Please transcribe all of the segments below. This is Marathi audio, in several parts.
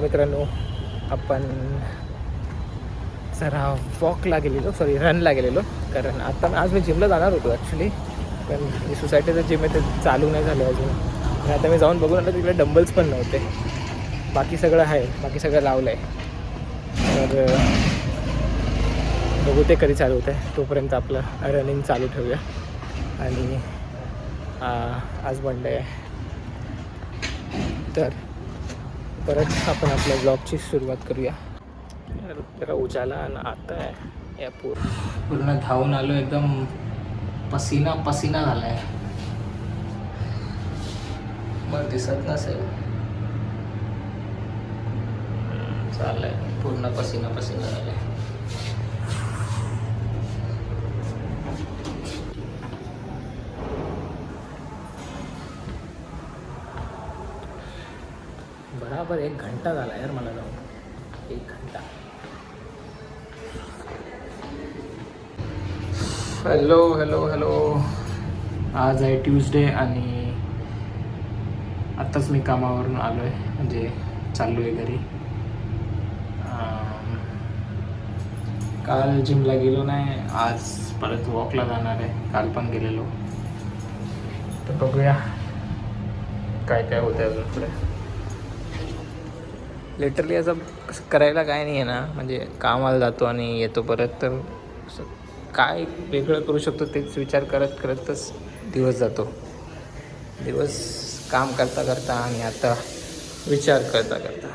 मित्रांनो, आपण जरा वॉकला गेलेलो, रनला गेलेलो. कारण आता आज मी जिमला जाणार होतो ॲक्च्युली, पण मी सोसायटीचं जिम आहे ते चालू नाही झालं अजून. आणि आता मी जाऊन बघून आलो, तिकडे डंबल्स पण नव्हते. बाकी सगळं आहे, बाकी सगळं लावलं आहे. तर बघू ते कधी चालू होतं आहे. तोपर्यंत आपलं रनिंग चालू ठेवूया. आणि आज मंडे आहे, तर परत आपण आपल्या ब्लॉगची सुरुवात करूया. जरा उजाला आणि आता आहे या पूर्ण धावून आलो, एकदम पसीना पसीना झाला आहे. मग दिसत नसेल, चाललंय पूर्ण पसीना पसीना झाला आहे. बराबर 1 घंटा झाला यार मला जाऊन, 1 घंटा. हॅलो हॅलो हॅलो, आज आहे ट्यूजडे आणि आत्ताच मी कामावरून आलो आहे, म्हणजे चाललो आहे घरी. काल जिमला गेलो नाही, आज परत वॉकला जाणार आहे. काल पण गेलेलो, तर बघूया काय काय होतं आहे अजून पुढे. लिटरली असं करायला काय नाही आहे ना, म्हणजे कामाला जातो आणि येतो परत, तर काय वेगळं करू शकतो तेच विचार करत करतच दिवस जातो. दिवस काम करता करता आणि आता विचार करता करता.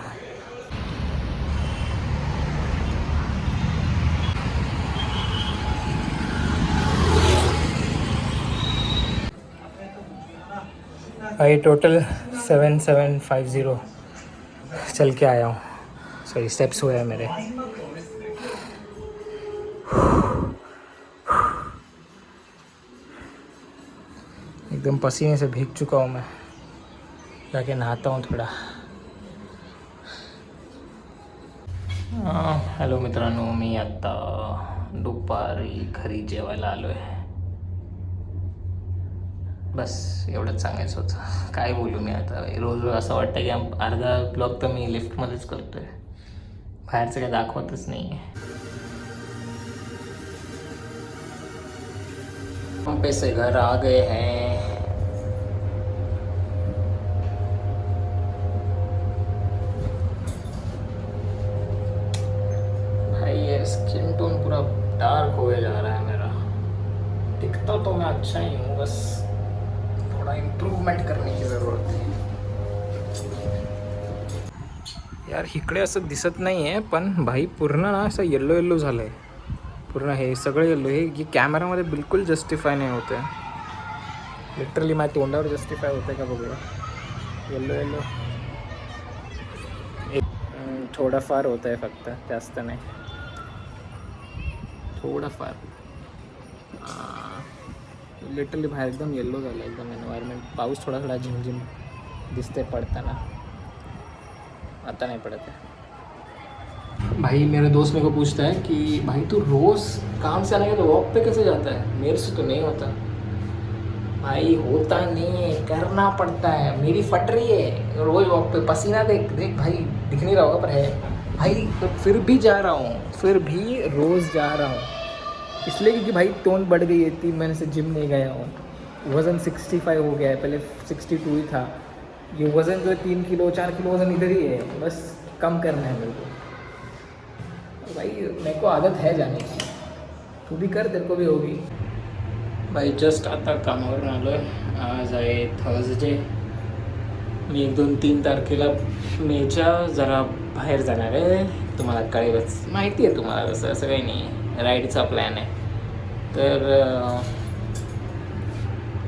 भाई टोटल 7750 चल के आया हूँ. सॉरी, स्टेप्स हुए हैं मेरे. एकदम पसीने से भीग चुका हूँ मैं. जाके नहाता हूँ थोड़ा. हॅलो मित्रांनो, मी आत्ता दुपारी घरी जेवायला आलो आहे. बस एवढंच सांगायचं होतं. काय बोलू मी आता. रोज असं वाटतं की अर्धा ब्लॉग तर मी लिफ्टमध्येच करतो आहे, बाहेरचं काही दाखवतच नाही आहे. हम पैसे घर आ गए हैं. भाई ये स्किन टोन पूरा डार्क होए जा रहा है मेरा. दिखता तो मैं अच्छा ही हूँ, बस थोड़ा इम्प्रूवमेंट करने की ज़रूरत है यार. इकडे असं दिसत नाही आहे, पण भाई पूर्ण ना असं येल्लो येल्लो झालं आहे. पूर्ण हे सगळं येल्लो. हे कॅमेरामध्ये बिलकुल जस्टिफाय नाही होतं आहे. लिटरली माझ्या तोंडावर जस्टिफाय होतं का बघूया. येल्लो येल्लो थोडंफार होतं आहे, फक्त जास्त नाही, थोडंफार. लिटरली बाहेर एकदम येल्लो झालं, एकदम एन्वायरमेंट. पाऊस थोडा थोडा झिमझिम दिसते पडताना, आता नहीं पड़ता है. भाई मेरा दोस्त मेरे को पूछता है कि भाई तू रोज़ काम से आने के तो वॉक पे कैसे जाता है. मेरे से तो नहीं होता भाई, होता नहीं है, करना पड़ता है. मेरी फट रही है रोज़ वॉक पे. पसीना देख देख भाई, दिख नहीं रहा होगा पर है भाई. तो फिर भी जा रहा हूँ, फिर भी रोज़ जा रहा हूँ, इसलिए क्योंकि भाई टोन बढ़ गई है. 3 महीने से जिम नहीं गया हूँ. वज़न 65 हो गया है, पहले 62 ही था. ये वज़न जो 3 किलो 4 किलो वज़न इधर ही है, बस कम करना है मेरे को. भाई मेरे को आदत है जाने की, तू भी कर, तेरे को भी होगी. भाई जस्ट आता कामावरून आलो आहे. आज आहे थर्सडे. मी 1-2-3 तारखेला मेच्या जरा बाहेर जाणार आहे. तुम्हाला कळेलच, माहिती आहे तुम्हाला. तसं असं काही नाही आहे, राईडचा प्लॅन आहे. तर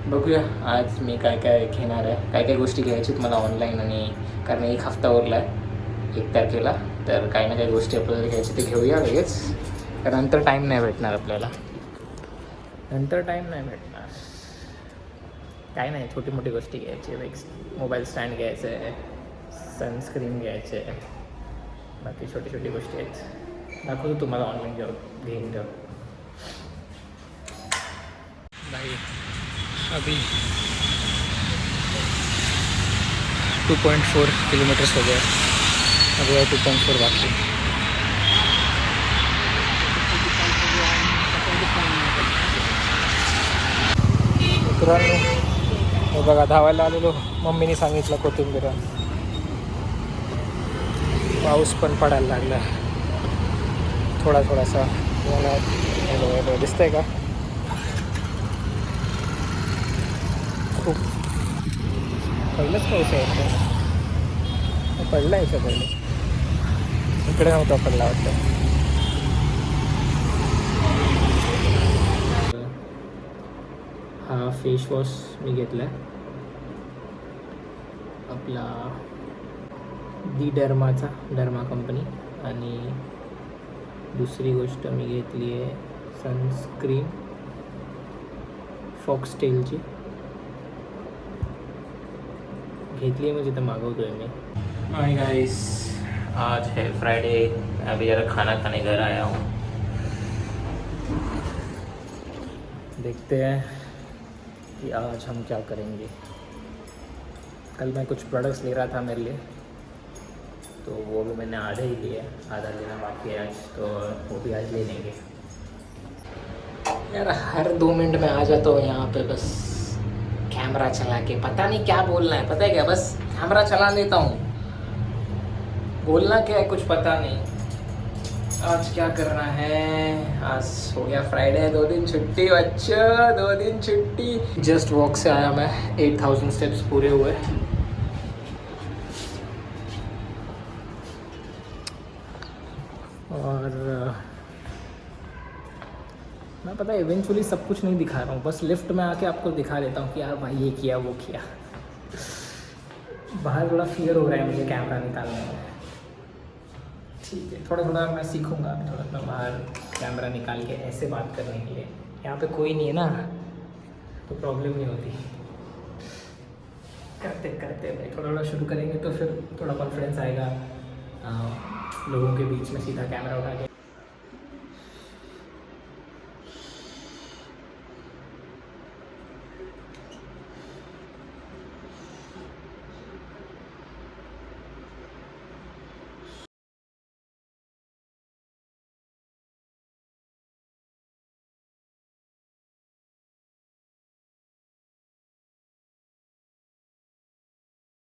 बघूया आज मी काय काय घेणार आहे, काय काय गोष्टी घ्यायची मला ऑनलाईन. आणि कारण 1 हफ्ता उरला आहे 1 तारखेला, तर काही ना काही गोष्टी आपल्याला घ्यायची ते घेऊया लगेच. कारण नंतर टाईम नाही भेटणार आपल्याला, नंतर टाईम नाही भेटणार. काय नाही, छोटी मोठी गोष्टी घ्यायची. लाईक मोबाईल स्टँड घ्यायचं आहे, सनस्क्रीन घ्यायचं आहे, बाकी छोटी छोटी गोष्टी आहेत. दाखवतो तुम्हाला ऑनलाईन जेव्हा घेईन तेव्हा. भाई अभी 2.4 किलोमीटर्स हो गया. अभी है चिकन फोर बाकी. मित्रांनो हे बघा धावायला आलेलो. मम्मीने सांगितलं कोथिंबीर. पाऊस पण पडायला लागला थोडा थोडासा. मला हेलो दिसतंय का? खूप पहिलंच पाऊस आहे. पडला याच्या पहिले इकडे नव्हता पडला वाटतं. हा फेस वॉश मी घेतला आहे आपला दी डर्मा कंपनी. आणि दुसरी गोष्ट मी घेतली आहे सनस्क्रीन फॉक्सटेलची. घेतली आहे म्हणजे तर मागवतो आहे मी. हाय गाइस, आज है फ्राइडे. मैं अभी ज़रा खाना खाने घर आया हूँ. देखते हैं कि आज हम क्या करेंगे. कल मैं कुछ प्रोडक्ट्स ले रहा था मेरे लिए, तो वो भी मैंने आधे ही लिए. आधा लेना बाकी है आज, तो वो भी आज ले लेंगे. यार हर 2 मिनट में आ जाता हूँ यहाँ पे बस कैमरा चला के. पता नहीं क्या बोलना है, पता है क्या, बस कैमरा चला देता हूँ. बोलना क्या है कुछ पता नहीं. आज क्या करना है. आज हो गया फ्राइडे, 2 दिन छुट्टी बच्चा, 2 दिन छुट्टी. जस्ट वॉक से आया मैं. 8000 स्टेप्स पूरे हुए. और मैं पता है इवेंचुअली सब कुछ नहीं दिखा रहा हूँ, बस लिफ्ट में आके आपको दिखा देता हूँ कि यार भाई ये किया वो किया. बाहर थोड़ा फियर हो रहा है मुझे कैमरा निकालने में. ठीक है, थोड़ा थोड़ा मैं सीखूंगा थोड़ा थोड़ा बाहर कैमरा निकाल के ऐसे बात करने के लिए. यहाँ पे कोई नहीं है ना, तो प्रॉब्लम नहीं होती. करते करते भाई थोड़ा थोड़ा शुरू करेंगे तो फिर थोड़ा कॉन्फिडेंस आएगा लोगों के बीच में सीधा कैमरा उठा के.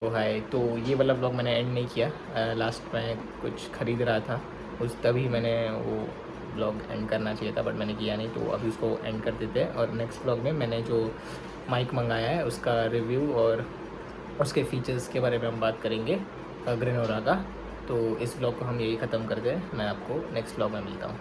तो हाय, तो ये वाला ब्लॉग मैंने एंड नहीं किया. लास्ट में कुछ ख़रीद रहा था उस तभी मैंने वो ब्लॉग एंड करना चाहिए था, बट मैंने किया नहीं. तो अभी उसको एंड कर देते हैं. और नेक्स्ट ब्लॉग में मैंने जो माइक मंगाया है उसका रिव्यू और उसके फीचर्स के बारे में हम बात करेंगे ग्रेनोरा का. तो इस ब्लॉग को हम यही ख़त्म करते हैं. मैं आपको नेक्स्ट ब्लॉग में मिलता हूँ.